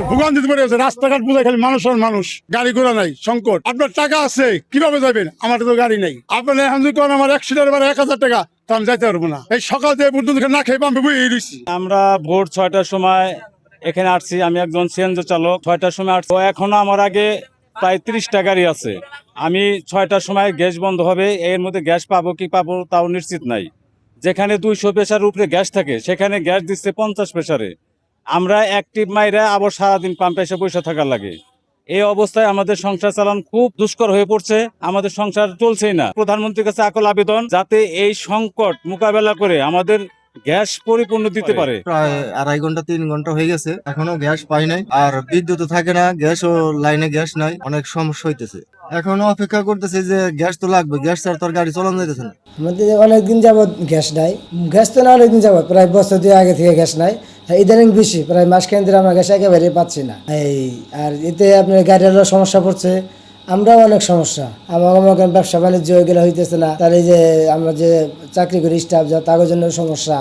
ভোগান দিতে পারে রাস্তাঘাট বুঝে খালি মানুষ আর মানুষ, গাড়ি ঘোড়া নাই, সংকট। আপনার টাকা আছে কিভাবে যাবেন? আমার তো গাড়ি নাই। আপনার এখন যদি কোন আমার অ্যাক্সিডেন্ট 1000 টাকা, তো আমি যাইতে পারবো না। এই সকাল থেকে পর্যন্ত না খেয়ে পাম্পে বই দিচ্ছি। আমরা ভোর 6টার সময় এখানে আসছি। আমি একজন সিএনজি চালক। 6টার সময় আসছি, এখনো আমার আগে প্রায় 30টা গাড়ি আছে। আমি 6টার সময় গ্যাস বন্ধ হবে, এর মধ্যে গ্যাস পাবো কি পাবো তাও নিশ্চিত নাই। যেখানে 200 প্রেসার উপরে গ্যাস থাকে সেখানে গ্যাস দিচ্ছে 50 প্রেসারে। আমরা অ্যাক্টিভ মাইরা আবার সারাদিন পাম্পে এসে বসে থাকার লাগে। এই অবস্থায় আমাদের সংসার চালান খুব দুষ্কর হয়ে পড়ছে। আমাদের সংসার চলছেই না। প্রধানমন্ত্রীর কাছে আকুল আবেদন, যাতে এই সংকট মোকাবেলা করে আমাদের গ্যাস পরিপূর্ণ দিতে পারে। প্রায় 2.5 ঘন্টা 3 ঘন্টা হয়ে গেছে, এখনো গ্যাস পাই নাই। আর বিদ্যুৎ থাকে না, গ্যাসও লাইনে গ্যাস নাই, অনেক সমস্যা হইতেছে। এখনো অপেক্ষা করতেছে যে গ্যাস তো লাগবে, গ্যাস ছাড়া তো আর গাড়ি চালানো যাইতেছে না। আমাদের অনেকদিন যাবৎ গ্যাস নাই, গ্যাস তো না অনেকদিন যাবৎ, প্রায় বছর 2 আগে থেকে গ্যাস নাই। ইদানিং বেশি, প্রায় মাসখানেক ধরে আমরা গ্যাস একেবারে পাচ্ছি না। আর এতে আপনার গাড়িরও সমস্যা পড়ছে, আমরাও অনেক সমস্যা। আমার ব্যবসা বাণিজ্য এগুলো হইতেছে না। তার এই যে আমরা যে চাকরি করি স্টাফ, যা তাদের জন্য সমস্যা।